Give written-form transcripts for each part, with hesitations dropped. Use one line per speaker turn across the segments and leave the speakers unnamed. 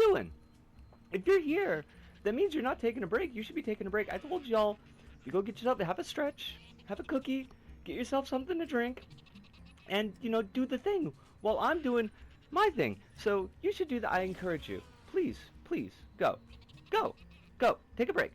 doing? If you're here, that means you're not taking a break. You should be taking a break. I told y'all, you go get yourself, have a stretch, have a cookie, get yourself something to drink, and, do the thing while I'm doing my thing. So you should do that. I encourage you. Please, please, go. Go. Go. Take a break.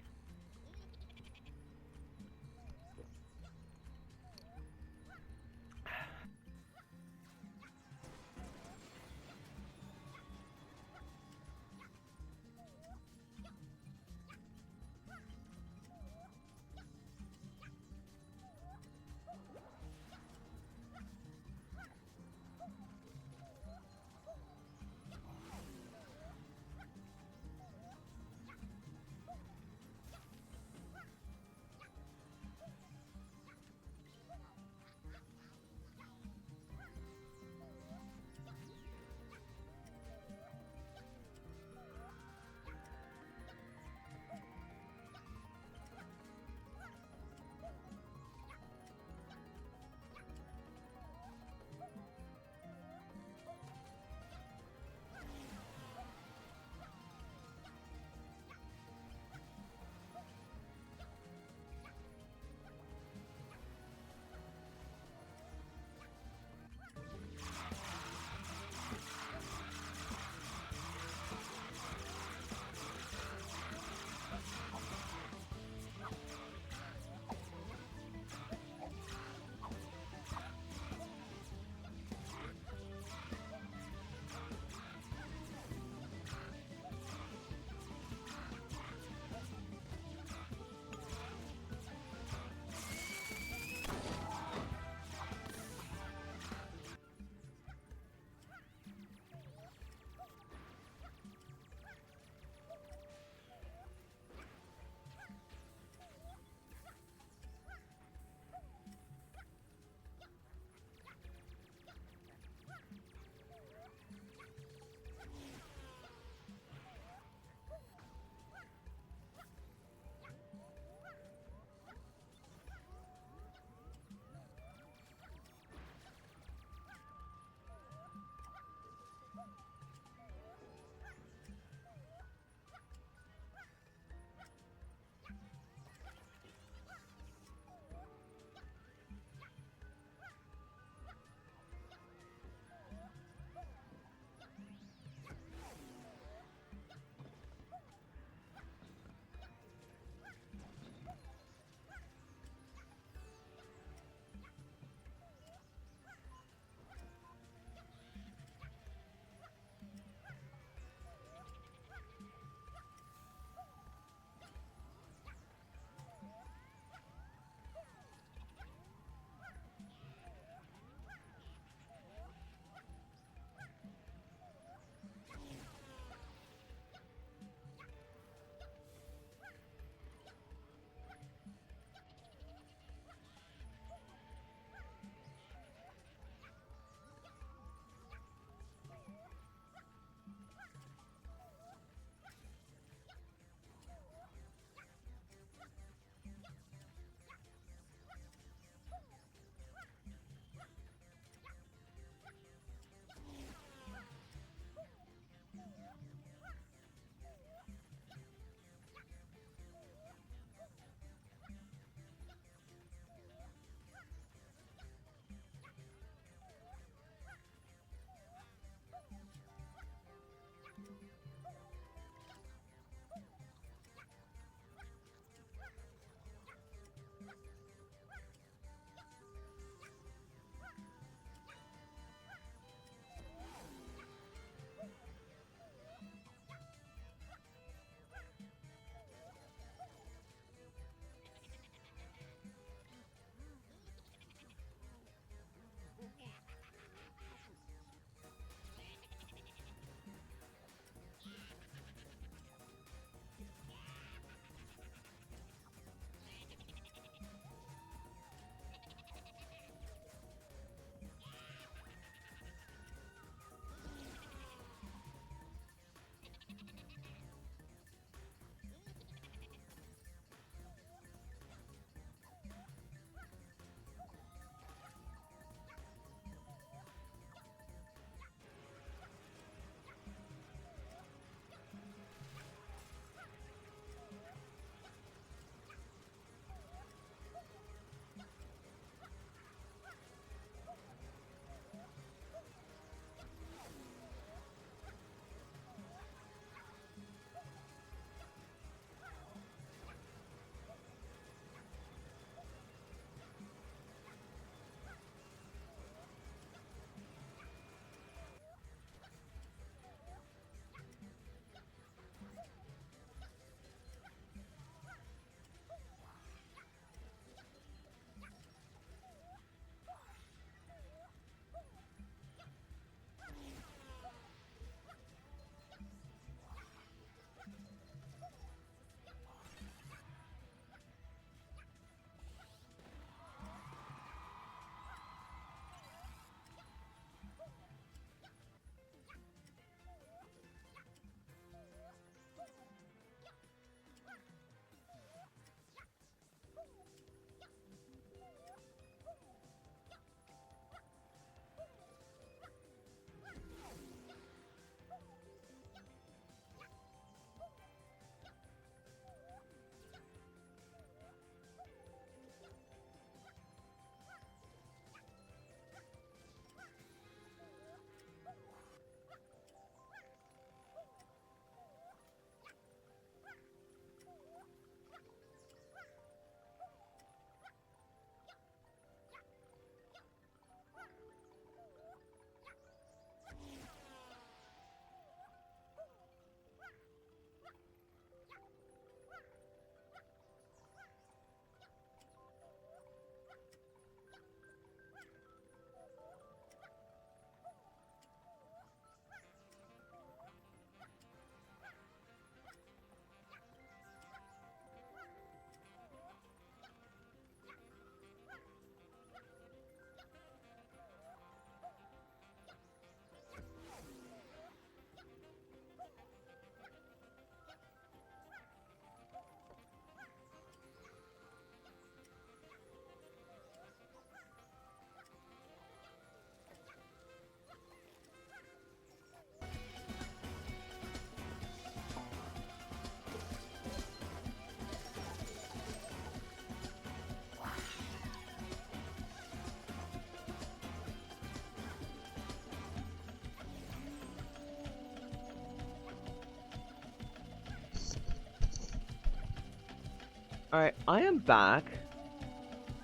Alright, I am back.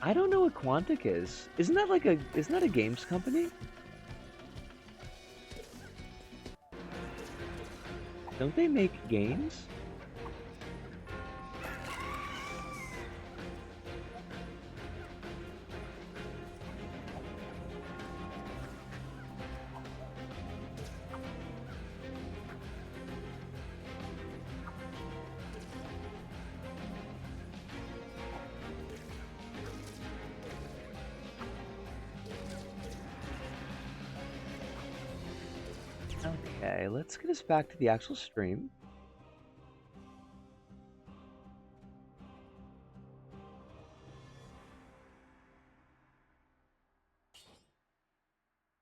I don't know what Quantic is. Isn't that a games company? Don't they make games? Okay, let's get us back to the actual stream.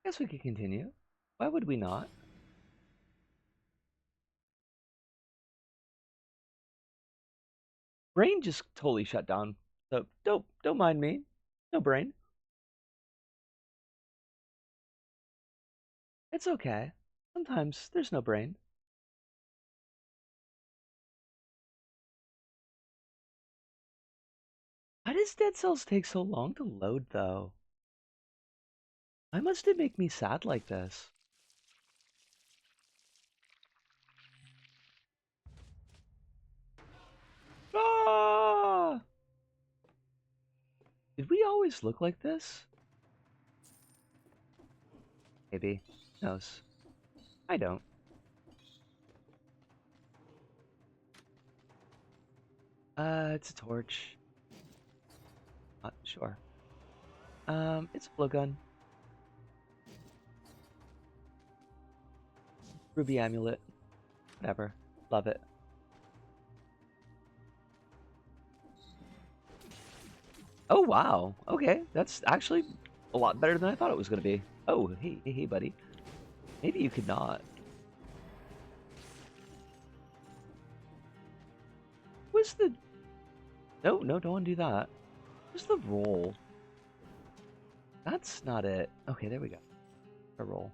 Guess we could continue. Why would we not? Brain just totally shut down. So don't mind me. No brain. It's okay. Sometimes there's no brain. Why does Dead Cells take so long to load though? Why must it make me sad like this? Ah! Did we always look like this? Maybe. Who knows? I don't. It's a torch. Not sure. It's a blowgun. Ruby amulet. Whatever. Love it. Oh, wow. Okay, that's actually a lot better than I thought it was going to be. Oh, hey, buddy. Maybe you could not. What's the... No, don't undo that. What's the roll? That's not it. Okay, there we go. A roll.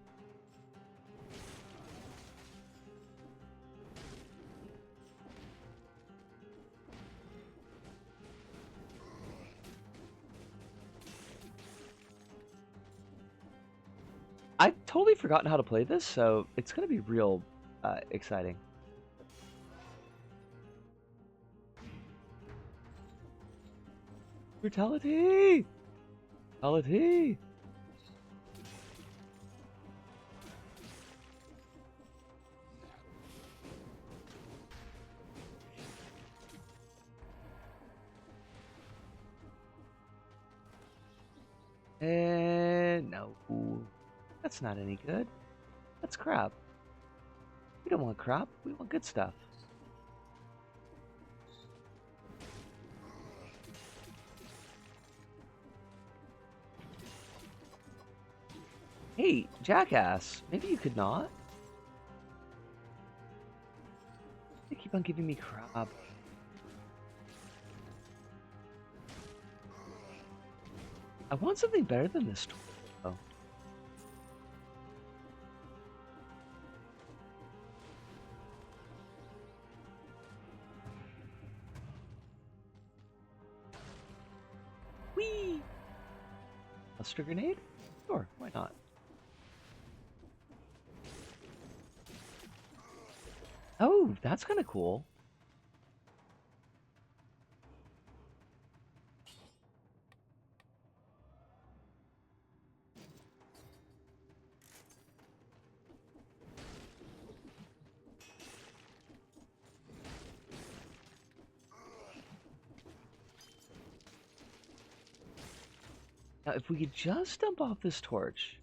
I've totally forgotten how to play this, so it's going to be real exciting. Brutality! Brutality! And no. That's not any good. That's crap. We don't want crap. We want good stuff. Hey, jackass. Maybe you could not? They keep on giving me crap. I want something better than this. Oh. Whee! Cluster grenade? Sure, why not? Oh, that's kind of cool. Now, if we could just dump off this torch.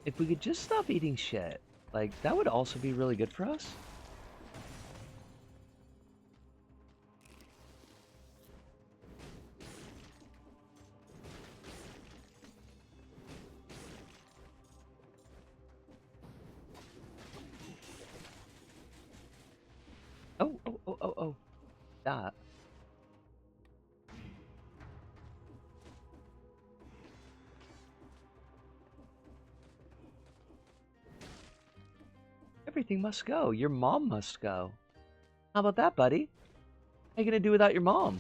If we could just stop eating shit, like, that would also be really good for us. Oh. That. Everything must go. Your mom must go. How about that, buddy? How you gonna do without your mom?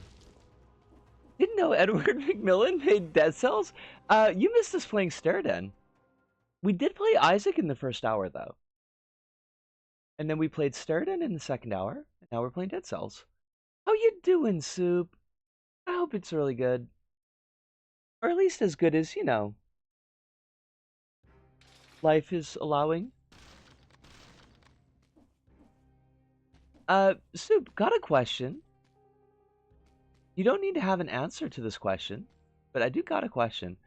Didn't know Edward McMillan made Dead Cells? You missed us playing Sterden. We did play Isaac in the first hour, though. And then we played Sterden in the second hour. And now we're playing Dead Cells. How you doing, Soup? I hope it's really good. Or at least as good as, you know, life is allowing. Soup, got a question. You don't need to have an answer to this question, but I do got a question.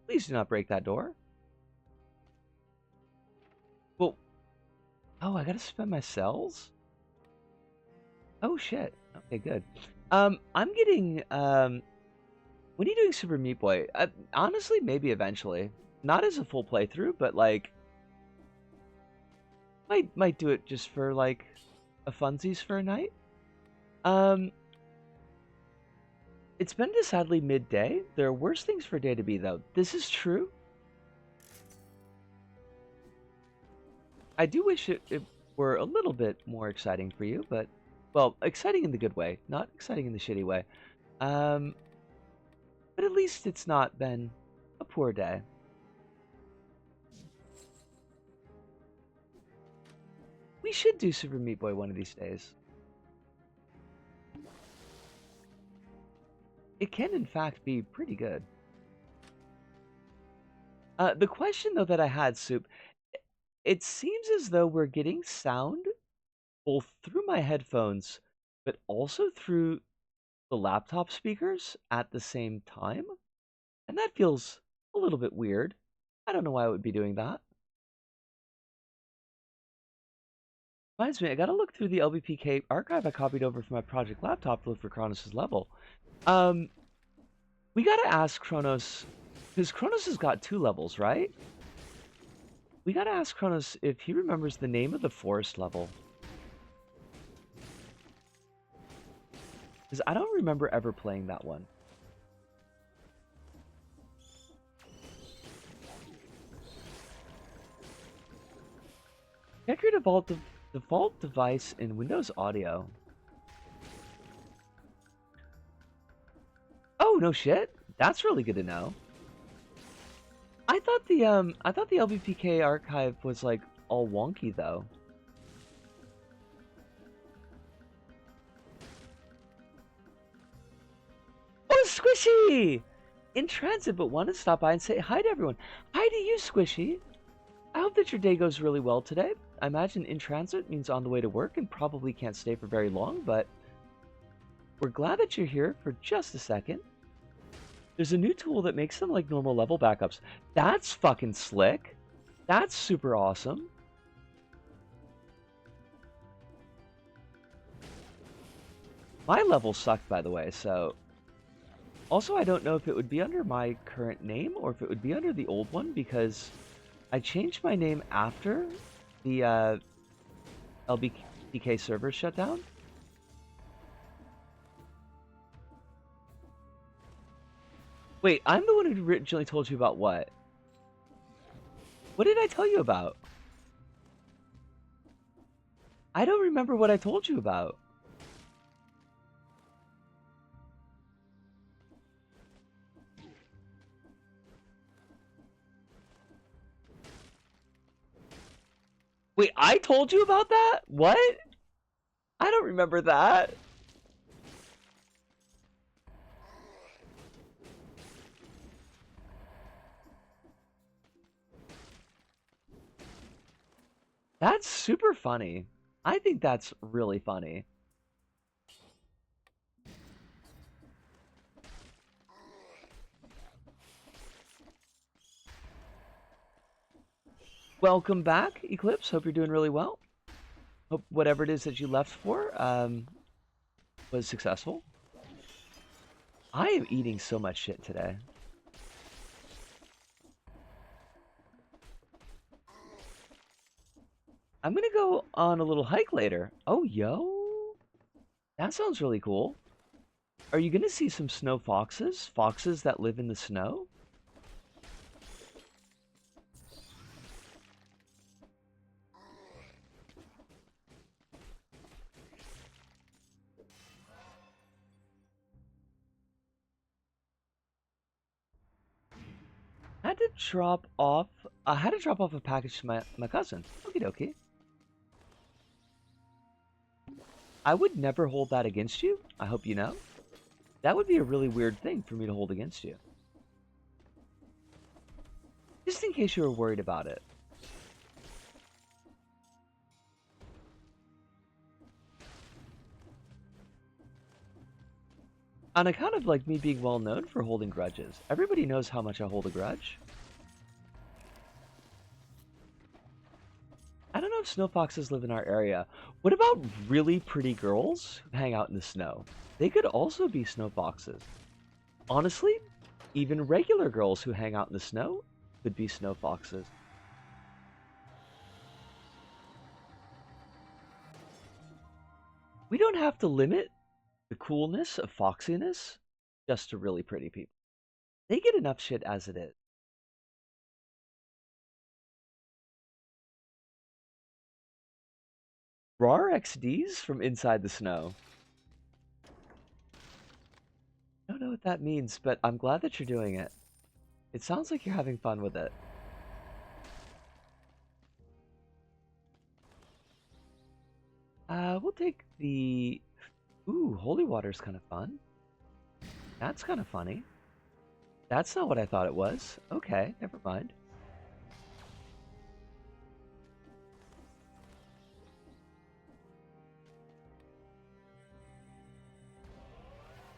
Please do not break that door. Well, oh, I gotta spend my cells? Oh, shit. Okay, good. I'm getting, when are you doing Super Meat Boy? Honestly, maybe eventually. Not as a full playthrough, but, like, might do it just for, like, a funsies for a night. It's been decidedly midday. There are worse things for a day to be, though. This is true. I do wish it were a little bit more exciting for you, but, well, exciting in the good way, not exciting in the shitty way. But at least it's not been a poor day. We should do Super Meat Boy one of these days. It can, in fact, be pretty good. The question, though, that I had, Soup, it seems as though we're getting sound both through my headphones, but also through the laptop speakers at the same time. And that feels a little bit weird. I don't know why I would be doing that. Reminds me, I gotta look through the LBPK archive I copied over from my project laptop to look for Kronos' level. We gotta ask Kronos, because Kronos has got 2 levels, right? We gotta ask Kronos if he remembers the name of the forest level. Because I don't remember ever playing that one. Check your default device in Windows Audio. Oh, no shit. That's really good to know. I thought the LBPK archive was like all wonky though. Oh, Squishy! In transit, but wanted to stop by and say hi to everyone. Hi to you, Squishy. I hope that your day goes really well today. I imagine in transit means on the way to work and probably can't stay for very long, but we're glad that you're here for just a second. There's a new tool that makes them like normal level backups. That's fucking slick. That's super awesome. My level sucked, by the way, so... Also, I don't know if it would be under my current name or if it would be under the old one, because I changed my name after the LBPK server shut down. Wait, I'm the one who originally told you about what? What did I tell you about? I don't remember what I told you about. Wait, I told you about that? What? I don't remember that. That's super funny. I think that's really funny. Welcome back, Eclipse. Hope you're doing really well. Hope whatever it is that you left for was successful. I am eating so much shit today. I'm gonna go on a little hike later. Oh, yo. That sounds really cool. Are you gonna see some snow foxes? Foxes that live in the snow? to drop off. I had to drop off a package to my cousin. Okie dokie. I would never hold that against you. I hope you know. That would be a really weird thing for me to hold against you. Just in case you were worried about it. On account of like me being well known for holding grudges. Everybody knows how much I hold a grudge. I don't know if snow foxes live in our area. What about really pretty girls who hang out in the snow? They could also be snow foxes. Honestly, even regular girls who hang out in the snow could be snow foxes. We don't have to limit the coolness of foxiness just to really pretty people. They get enough shit as it is. RAR XDs from inside the snow. I don't know what that means, but I'm glad that you're doing it. It sounds like you're having fun with it. We'll take the... Ooh, holy water's kind of fun. That's kind of funny. That's not what I thought it was. Okay, never mind.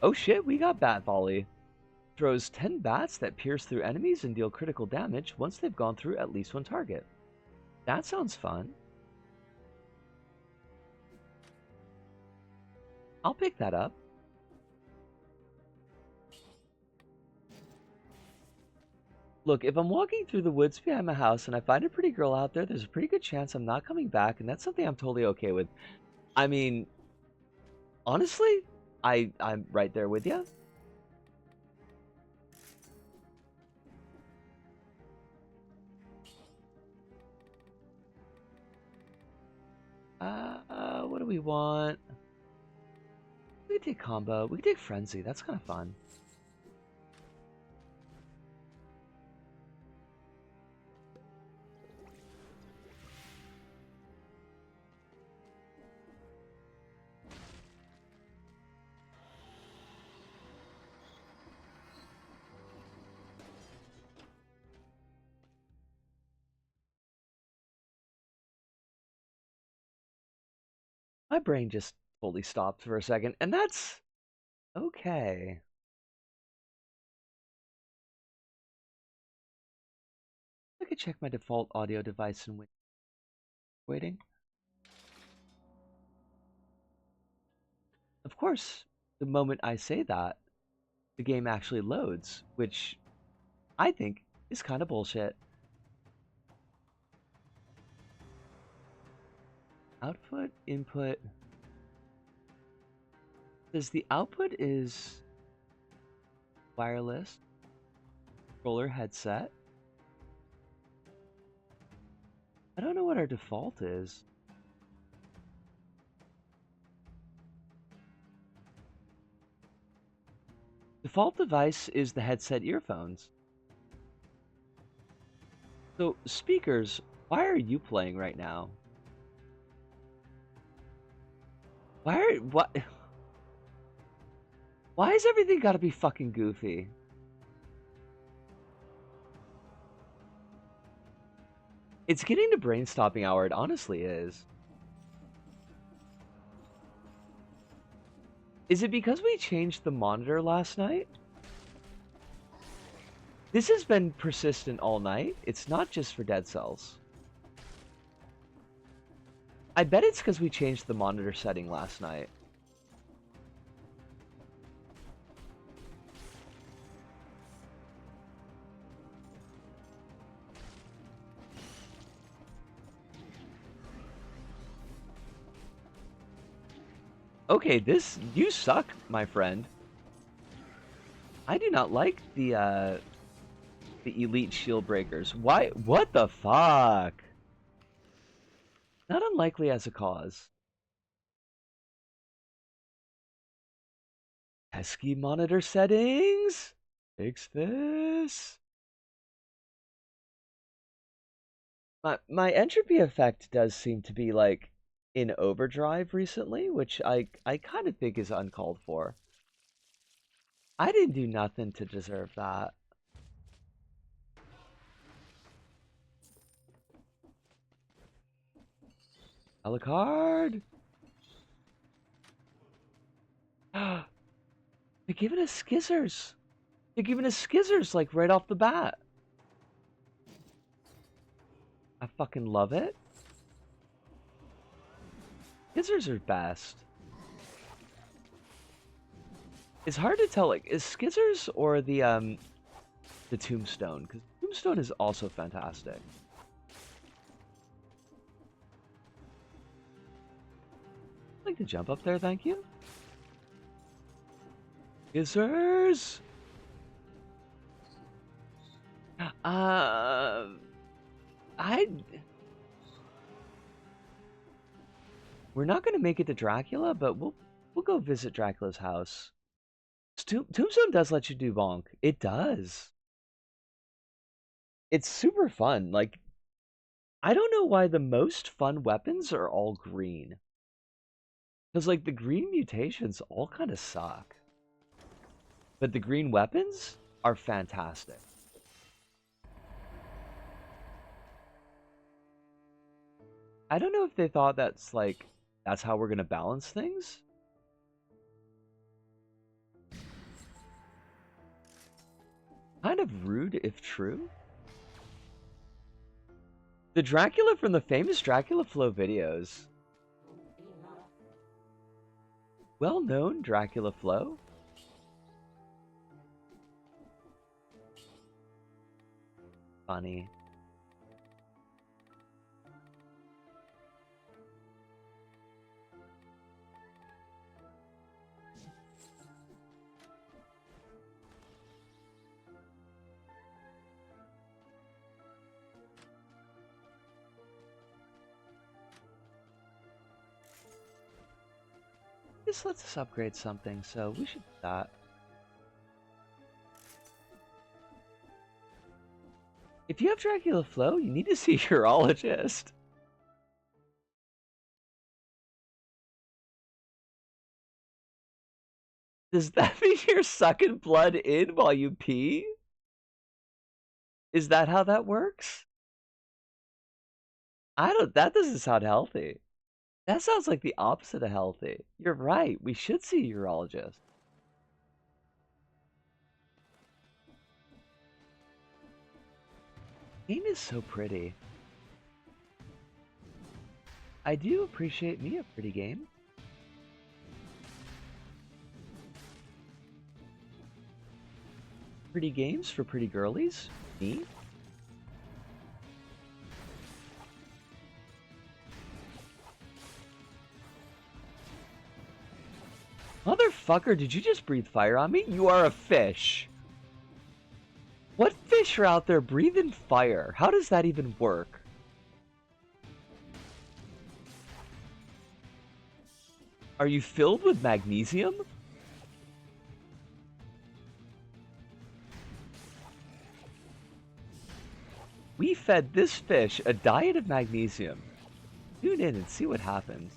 Oh shit, we got Bat Volley. Throws 10 bats that pierce through enemies and deal critical damage once they've gone through at least one target. That sounds fun. I'll pick that up. Look, if I'm walking through the woods behind my house and I find a pretty girl out there, there's a pretty good chance I'm not coming back, and that's something I'm totally okay with. I mean, honestly, I'm right there with you. What do we want? We can take combo. We can take frenzy. That's kind of fun. My brain just fully stopped for a second, and that's okay. I could check my default audio device and waiting. Of course, the moment I say that, the game actually loads, which I think is kind of bullshit. Output, input. Says the output is wireless, controller headset. I don't know what our default is. Default device is the headset earphones. So, speakers, why are you playing right now? What? Why has everything gotta be fucking goofy? It's getting to brain stopping hour, it honestly is. Is it because we changed the monitor last night? This has been persistent all night. It's not just for Dead Cells. I bet it's because we changed the monitor setting last night. Okay, you suck, my friend. I do not like the elite shield breakers. Why? What the fuck? Not unlikely as a cause. Pesky monitor settings? Fix this. My entropy effect does seem to be like in overdrive recently, which I kind of think is uncalled for. I didn't do nothing to deserve that. Alucard! They're giving us skizzers. They're giving us skizzers like right off the bat. I fucking love it. Skizzers are best. It's hard to tell, like, is skizzers or the tombstone? Because tombstone is also fantastic. I'd like to jump up there, thank you. Skizzers! We're not gonna make it to Dracula, but we'll go visit Dracula's house. Tombstone does let you do bonk. It does. It's super fun. Like, I don't know why the most fun weapons are all green. Because, like, the green mutations all kind of suck. But the green weapons are fantastic. I don't know if they thought that's, like, that's how we're going to balance things. Kind of rude, if true. The Dracula from the famous Dracula Flow videos. Well-known Dracula Flow. Funny. This lets us upgrade something, so we should do that. If you have Dracula Flow, you need to see a urologist. Does that mean you're sucking blood in while you pee? Is that how that works? That doesn't sound healthy. That sounds like the opposite of healthy. You're right, we should see a urologist. Game is so pretty. I do appreciate me a pretty game. Pretty games for pretty girlies? Me? Motherfucker, did you just breathe fire on me? You are a fish. What fish are out there breathing fire? How does that even work? Are you filled with magnesium? We fed this fish a diet of magnesium. Tune in and see what happens.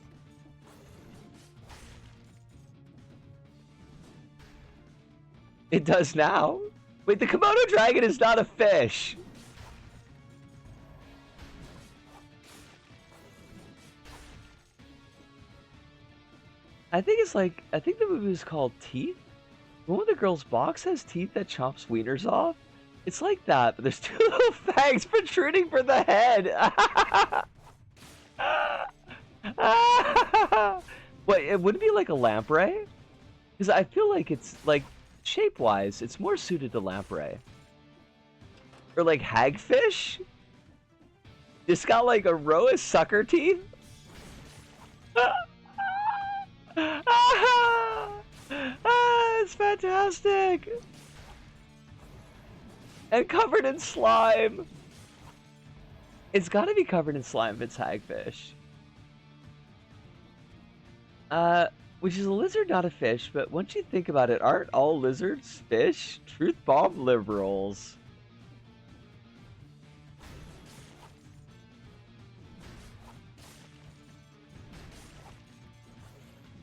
It does now. Wait, the Komodo dragon is not a fish. I think the movie was called Teeth. One of the girls' box has teeth that chomps wieners off. It's like that, but there's two little fangs protruding from the head. Wait, it wouldn't be like a lamprey? Because I feel like it's like shape-wise, it's more suited to lamprey. Or like hagfish? It's got like a row of sucker teeth? It's fantastic! And covered in slime! It's gotta be covered in slime if it's hagfish. Which is a lizard, not a fish, but once you think about it, aren't all lizards fish? Truth bomb liberals.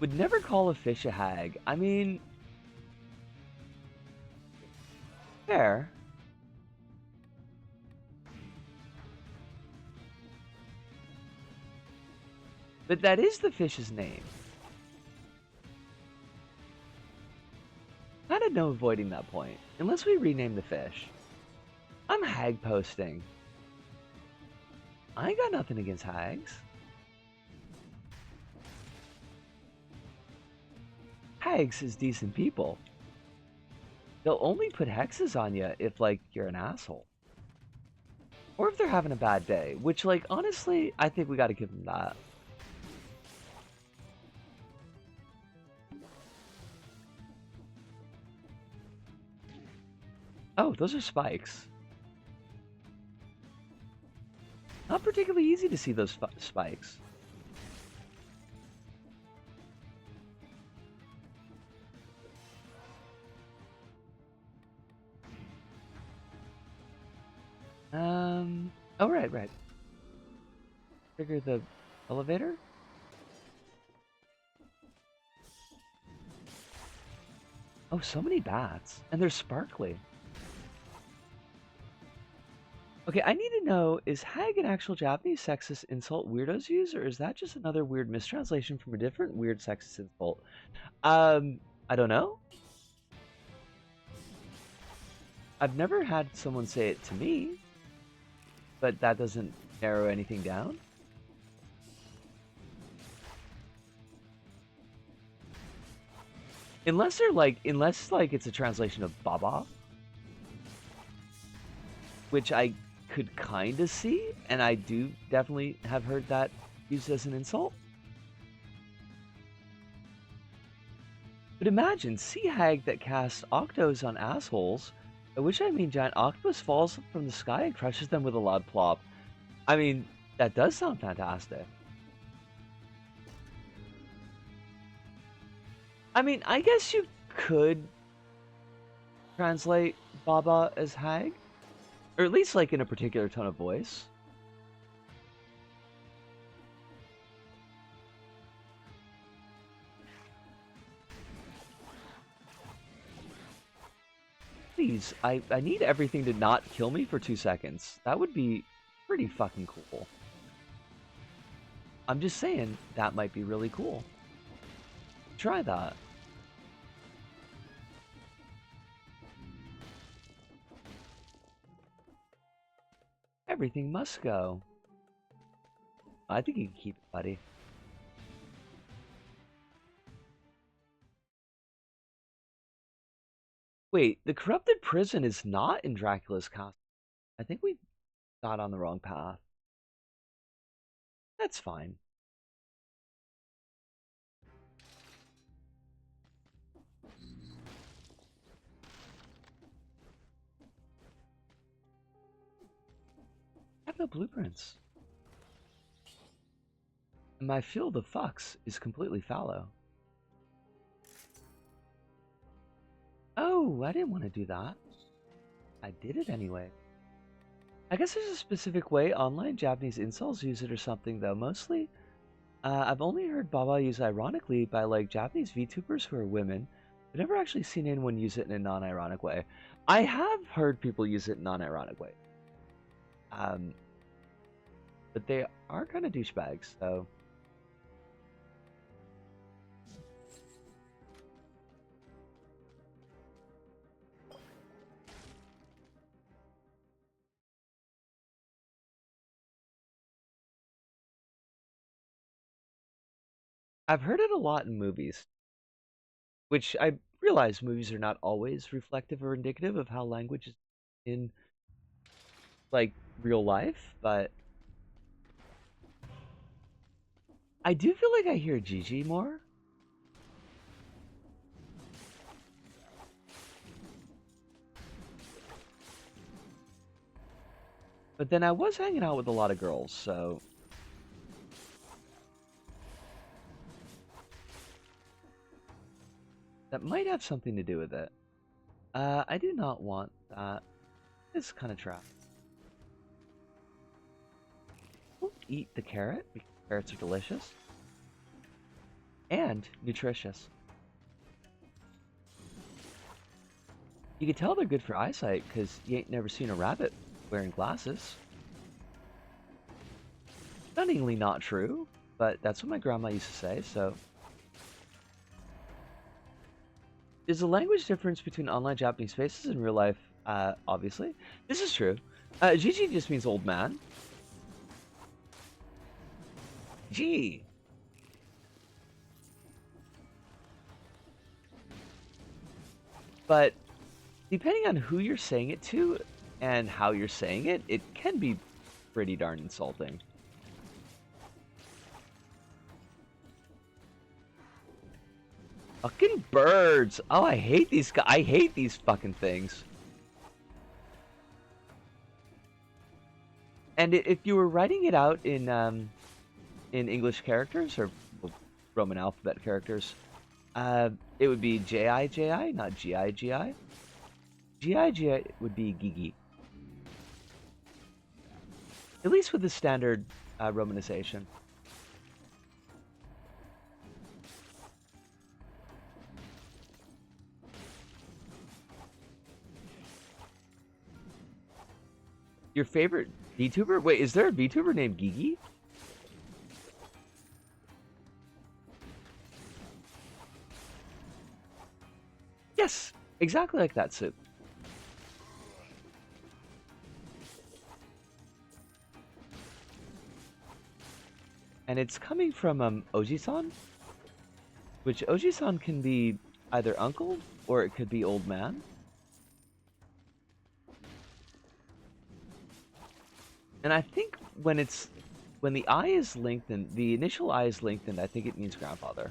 Would never call a fish a hag. I mean, fair. But that is the fish's name. Kind of no avoiding that point. Unless we rename the fish. I'm hag posting. I ain't got nothing against hags. Hags is decent people. They'll only put hexes on you if, like, you're an asshole. Or if they're having a bad day. Which, like, honestly, I think we gotta give them that. Oh, those are spikes. Not particularly easy to see those spikes. Oh, right. Trigger the elevator? Oh, so many bats. And they're sparkly. Okay, I need to know, is hag an actual Japanese sexist insult weirdos use, or is that just another weird mistranslation from a different weird sexist insult? I don't know. I've never had someone say it to me, but that doesn't narrow anything down. Unless it's a translation of Baba, which I could kind of see, and I do definitely have heard that used as an insult. But imagine, sea hag that casts octos on assholes, by which I mean giant octopus falls from the sky and crushes them with a loud plop. I mean, that does sound fantastic. I mean, I guess you could translate Baba as hag, or at least like in a particular tone of voice. Please, I need everything to not kill me for 2 seconds. That would be pretty fucking cool. I'm just saying, that might be really cool. Try that. Everything must go. I think you can keep it, buddy. Wait, the corrupted prison is not in Dracula's castle. I think we got on the wrong path. That's fine. I have no blueprints. And my field of fucks is completely fallow. Oh, I didn't want to do that. I did it anyway. I guess there's a specific way online Japanese insults use it or something, though. Mostly, I've only heard Baba used ironically by, like, Japanese VTubers who are women. I've never actually seen anyone use it in a non-ironic way. I have heard people use it in a non-ironic way. But they are kind of douchebags, so... I've heard it a lot in movies, which I realize movies are not always reflective or indicative of how language is in, like, real life, but I do feel like I hear Gigi more. But then I was hanging out with a lot of girls, so... that might have something to do with it. I do not want that. It's kind of trash. Don't eat the carrot, because carrots are delicious. and nutritious. You can tell they're good for eyesight because you ain't never seen a rabbit wearing glasses. Stunningly not true, but that's what my grandma used to say, so. There's a language difference between online Japanese faces and real life, obviously. This is true. Gigi just means old man. Gee. But depending on who you're saying it to and how you're saying it, it can be pretty darn insulting. Fucking birds! Oh, I hate these guys. I hate these fucking things. And if you were writing it out in English characters or Roman alphabet characters, it would be J-I-J-I, not G-I-G-I. G-I-G-I would be Gigi. At least with the standard romanization. Your favorite VTuber? Wait, is there a VTuber named Gigi? Yes, exactly like that, Soup. And it's coming from Oji-san, which Oji-san can be either uncle or it could be old man. And I think when the I is lengthened, the initial I is lengthened, I think it means grandfather.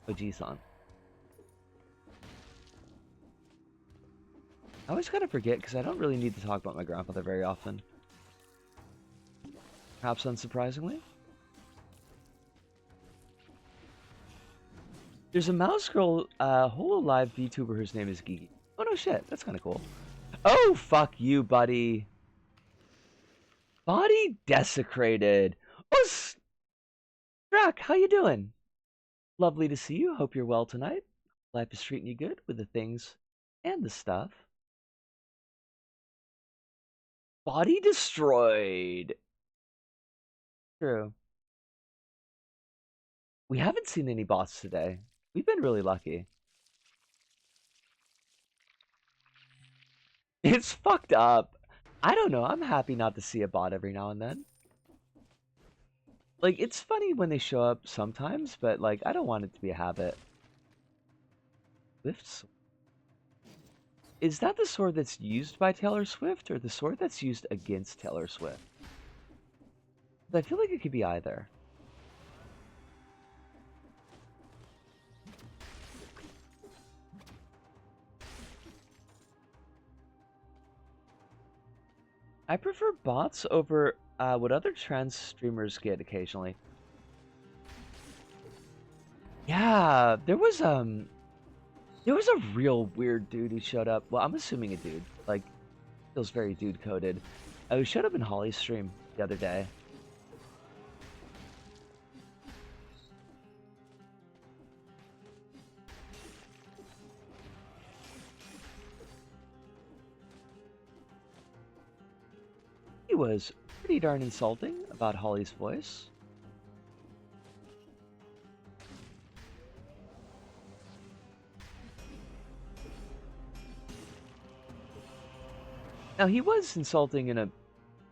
Oji-san. I always gotta forget because I don't really need to talk about my grandfather very often. Perhaps unsurprisingly. There's a mouse girl, Hololive VTuber whose name is Gigi. Oh no shit, that's kind of cool. Oh fuck you, buddy. Body desecrated. Oh, Strack, how you doing? Lovely to see you. Hope you're well tonight. Life is treating you good with the things and the stuff. Body destroyed. True. We haven't seen any bots today. We've been really lucky. It's fucked up. I don't know. I'm happy not to see a bot every now and then. Like, it's funny when they show up sometimes, but, like, I don't want it to be a habit. Lifts. Is that the sword that's used by Taylor Swift, or the sword that's used against Taylor Swift? I feel like it could be either. I prefer bots over what other trans streamers get occasionally. Yeah, there was a real weird dude who showed up. Well, I'm assuming a dude. Like, feels very dude coded. Who showed up in Holly's stream the other day. He was pretty darn insulting about Holly's voice. Now, he was insulting in a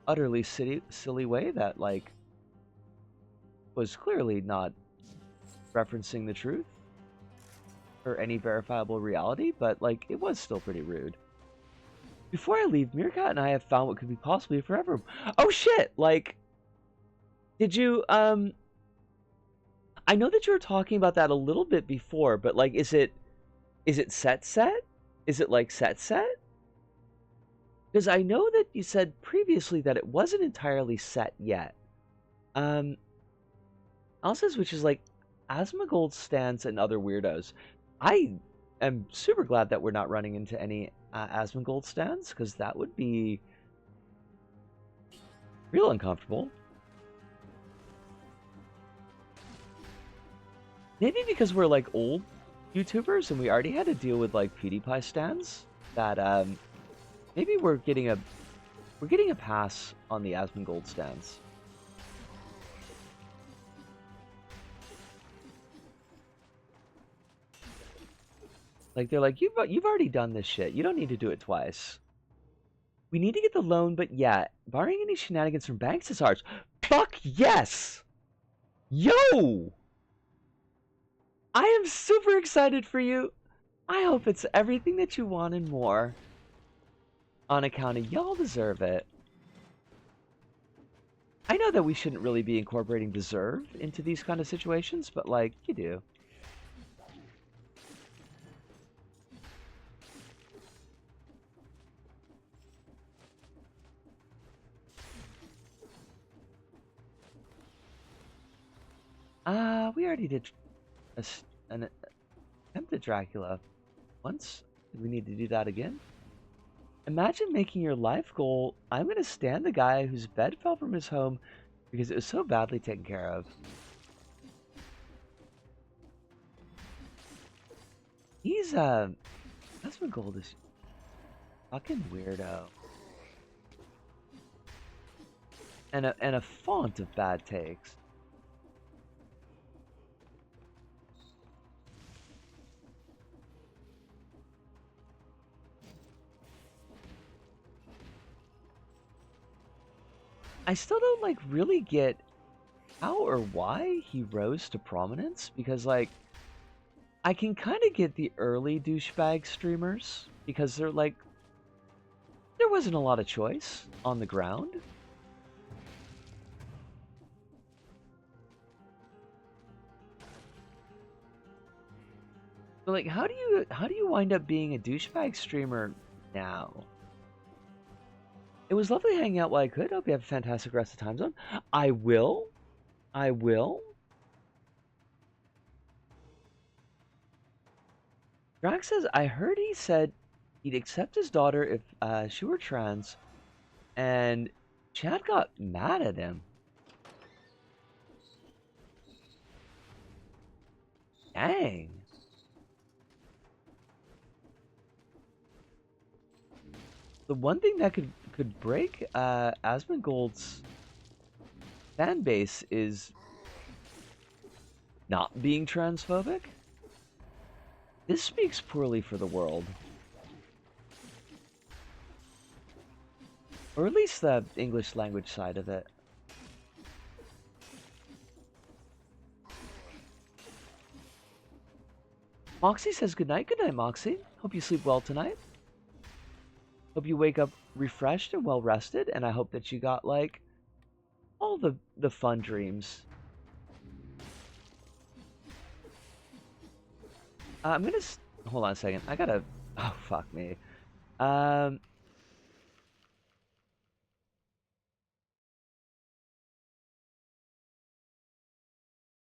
utterly silly way that, like, was clearly not referencing the truth or any verifiable reality, but, like, it was still pretty rude. Before I leave, Meerkat and I have found what could be possibly a forever. Oh shit! Like, did you, I know that you were talking about that a little bit before, but, like, is it set? Is it, like, set? Because I know that you said previously that it wasn't entirely set yet. Alice's, which is like Asmongold stands and other weirdos. I am super glad that we're not running into any Asmongold stands, because that would be real uncomfortable. Maybe because we're like old YouTubers and we already had to deal with like PewDiePie stands, that maybe we're getting a pass on the Asmongold stands. Like they're like, you've already done this shit. You don't need to do it twice. We need to get the loan, but yeah, barring any shenanigans from banks, it's ours. Fuck yes! Yo! I am super excited for you. I hope it's everything that you want and more. On account of y'all deserve it. I know that we shouldn't really be incorporating deserve into these kind of situations, but like, you do. We already did an attempt at Dracula once. Do we need to do that again? Imagine making your life goal, I'm gonna stand the guy whose bed fell from his home because it was so badly taken care of. He's, that's what Gold is. Fucking weirdo. And a font of bad takes. I still don't like really get how or why he rose to prominence, because like I can kind of get the early douchebag streamers because they're like there wasn't a lot of choice on the ground. But like how do you wind up being a douchebag streamer now? It was lovely hanging out while I could. Hope you have a fantastic rest of the time zone. I will. I will. Drax says, I heard he said he'd accept his daughter if she were trans, and Chad got mad at him. Dang. The one thing that could break Asmongold's fan base is not being transphobic. This speaks poorly for the world. Or at least the English language side of it. Moxie says good night. Good night, Moxie. Hope you sleep well tonight. Hope you wake up refreshed and well rested, and I hope that you got like all the fun dreams. I'm gonna hold on a second. I gotta. Oh fuck me. Um.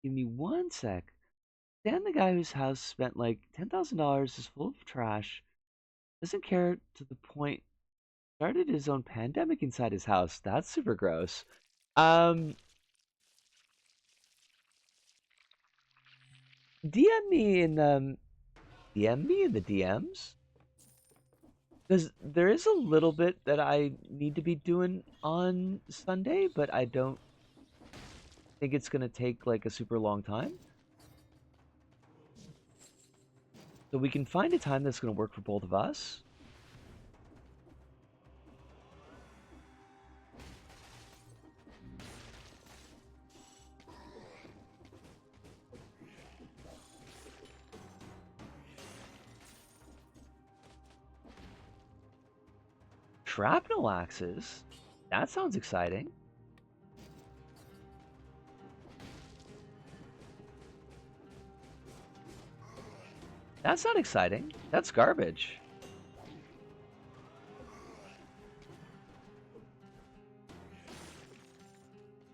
Give me one sec. Dan, the guy whose house spent like $10,000, is full of trash. Doesn't care to the point. Started his own pandemic inside his house. That's super gross. Um. DM me in DM me in the DMs. Because there is a little bit that I need to be doing on Sunday, but I don't think it's going to take like a super long time. So we can find a time that's going to work for both of us. Shrapnel axes? That sounds exciting. That's not exciting. That's garbage.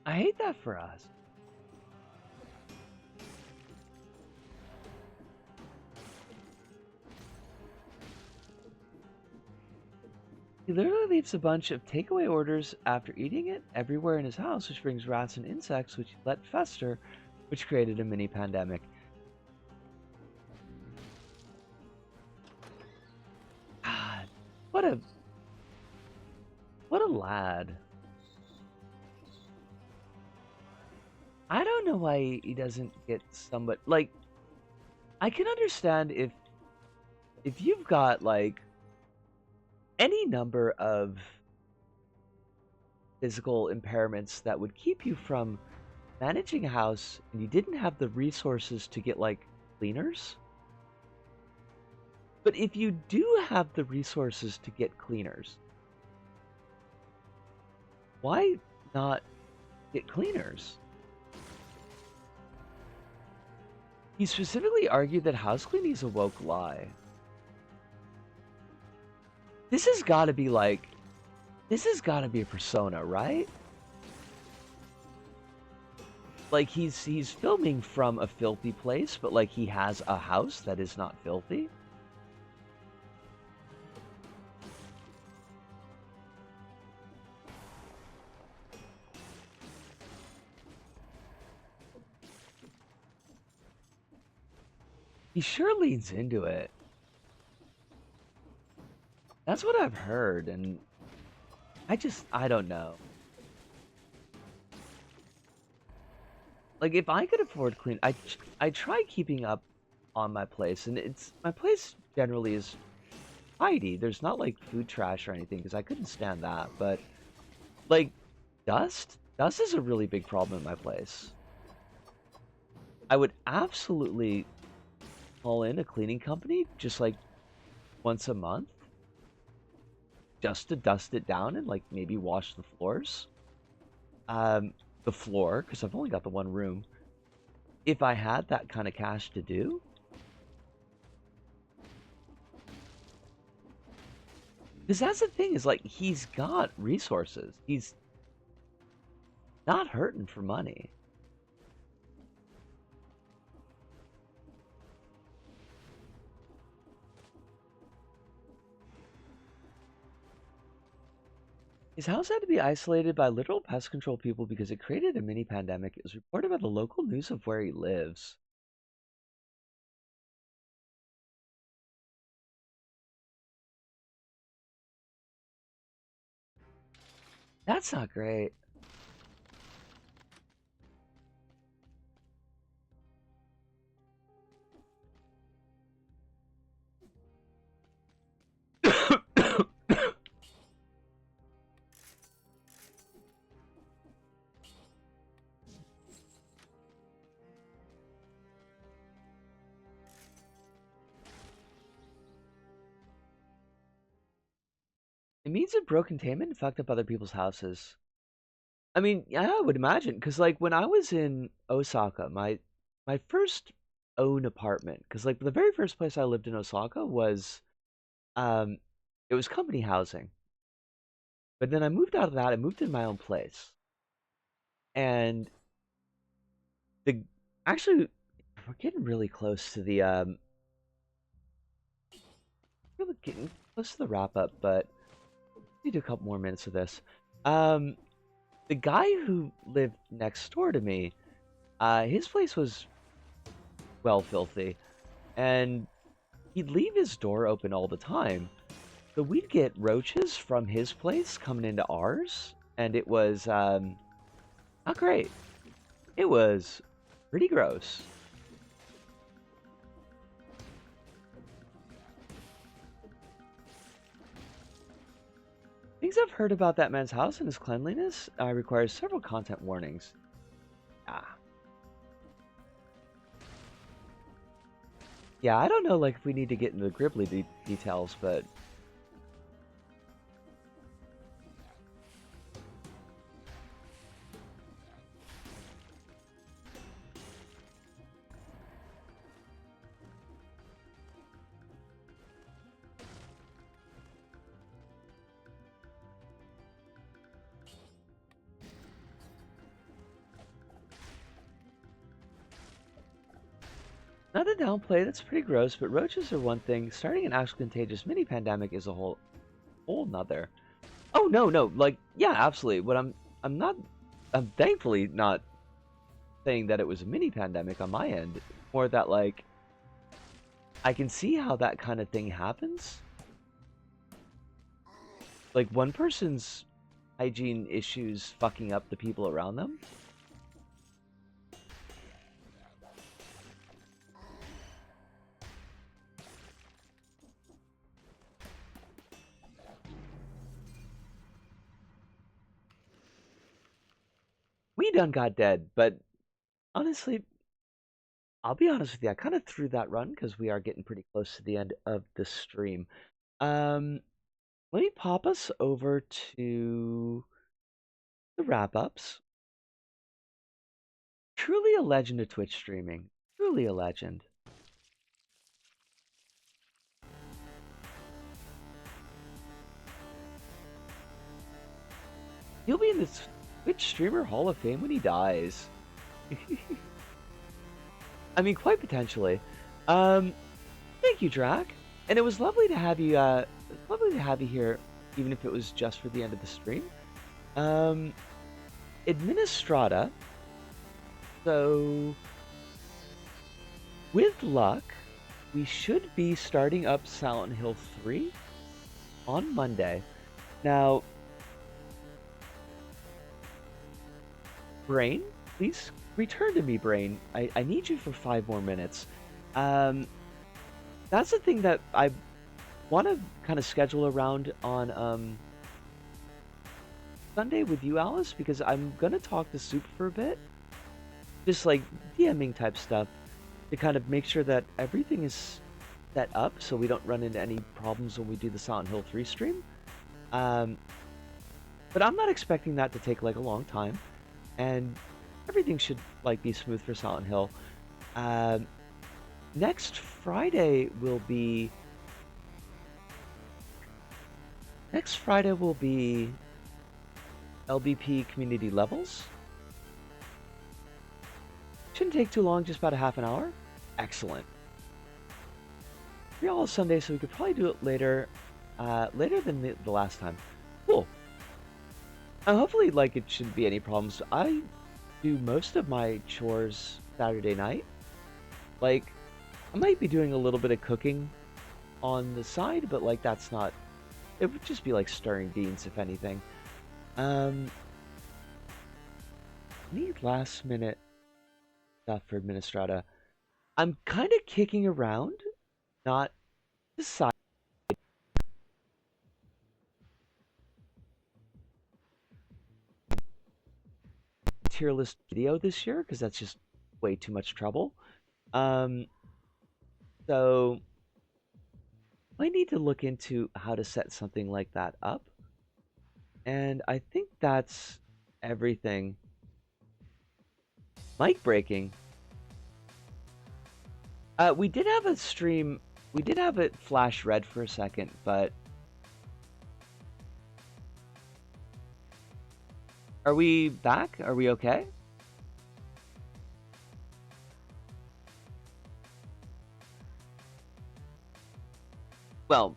I hate that for us. He literally leaves a bunch of takeaway orders after eating it everywhere in his house, which brings rats and insects, which he let fester, which created a mini pandemic. lad. I don't know why he doesn't get somebody like I can understand if you've got like any number of physical impairments that would keep you from managing a house and you didn't have the resources to get like cleaners. But if you do have the resources to get cleaners, why not get cleaners? He specifically argued that house cleaning is a woke lie. This has got to be like, this has got to be a persona, right? Like he's filming from a filthy place, but like he has a house that is not filthy. He sure leans into it. That's what I've heard, and I don't know. Like, if I could afford clean, I try keeping up on my place, and my place generally is tidy. There's not like food trash or anything, because I couldn't stand that. But like dust is a really big problem in my place. I would absolutely call in a cleaning company just like once a month, just to dust it down and like maybe wash the floors. The floor, because I've only got the one room. If I had that kind of cash to do, because that's the thing, is like he's got resources. He's not hurting for money. His house had to be isolated by literal pest control people because it created a mini pandemic. It was reported by the local news of where he lives. That's not great. It means it broke containment and fucked up other people's houses. I mean, yeah, I would imagine, because like when I was in Osaka, my first own apartment, because like the very first place I lived in Osaka was, um, it was company housing. But then I moved out of that. I moved in my own place, and the actually we're getting really close to the really getting close to the wrap up, but we do a couple more minutes of this. Um, the guy who lived next door to me, his place was well filthy, and he'd leave his door open all the time. So we'd get roaches from his place coming into ours, and it was not great. It was pretty gross. Things I've heard about that man's house and his cleanliness requires several content warnings. Ah. Yeah, I don't know like if we need to get into the gribbly details, but not to downplay, that's pretty gross, but roaches are one thing. Starting an actual contagious mini pandemic is a whole nother. Oh no, like yeah, absolutely. What I'm thankfully not saying that it was a mini pandemic on my end. More that like I can see how that kind of thing happens. Like one person's hygiene issues fucking up the people around them. We done got dead, but honestly, I'll be honest with you, I kind of threw that run because we are getting pretty close to the end of the stream. Um, Let me pop us over to the wrap-ups. Truly a legend of Twitch streaming. Truly a legend. He'll be in the Twitch Streamer Hall of Fame when he dies. I mean, quite potentially. Thank you, Drac. And it was lovely to have you. Lovely to have you here, even if it was just for the end of the stream. Administrata. So, with luck, we should be starting up Silent Hill 3 on Monday. Now, Brain, please return to me, Brain. I need you for 5 more minutes. That's the thing that I want to kind of schedule around on Sunday with you, Alice, because I'm going to talk to Soup for a bit. Just like DMing type stuff to kind of make sure that everything is set up so we don't run into any problems when we do the Silent Hill 3 stream. But I'm not expecting that to take like a long time, and everything should like be smooth for Silent Hill. Next Friday will be LBP community levels. Shouldn't take too long, just about a half an hour. Excellent. We're all Sunday, so we could probably do it later, later than the last time. Cool. Hopefully, like, it shouldn't be any problems. I do most of my chores Saturday night. Like, I might be doing a little bit of cooking on the side, but like that's not. It would just be like stirring beans, if anything. Need last minute stuff for Administrata. I'm kind of kicking around, not decide tier list video this year because that's just way too much trouble. So I need to look into how to set something like that up. And I think that's everything. Mic breaking. We did have a stream. We did have it flash red for a second, but are we back? Are we okay? Well,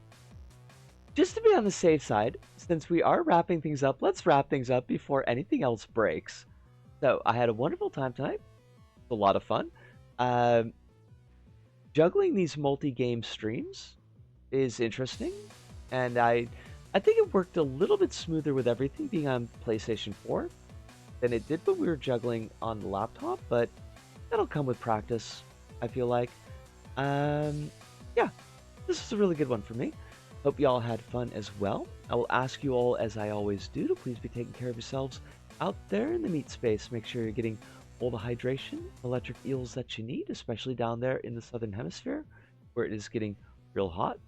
just to be on the safe side, since we are wrapping things up, let's wrap things up before anything else breaks. So, I had a wonderful time tonight. It was a lot of fun. Juggling these multi-game streams is interesting, and I think it worked a little bit smoother with everything being on PlayStation 4 than it did when we were juggling on the laptop, but that'll come with practice, I feel like. Yeah, this was a really good one for me. Hope you all had fun as well. I will ask you all, as I always do, to please be taking care of yourselves out there in the meat space. Make sure you're getting all the hydration, electric eels that you need, especially down there in the southern hemisphere, where it is getting real hot.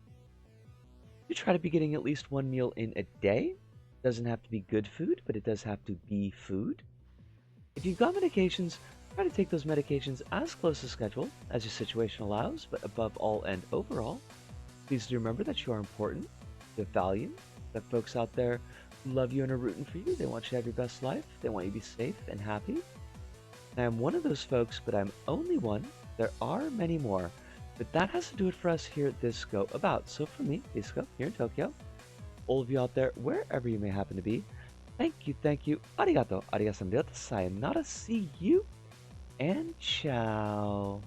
You try to be getting at least one meal in a day. Doesn't have to be good food, but it does have to be food. If you've got medications, try to take those medications as close to schedule as your situation allows, but above all and overall, please do remember that you are important, you have value, that folks out there who love you and are rooting for you. They want you to have your best life. They want you to be safe and happy. I am one of those folks, but I'm only one. There are many more. But that has to do it for us here at This Go About. So for me, Disco, here in Tokyo, all of you out there, wherever you may happen to be, thank you, arigato, arigasamdata, sayonara, see you, and ciao.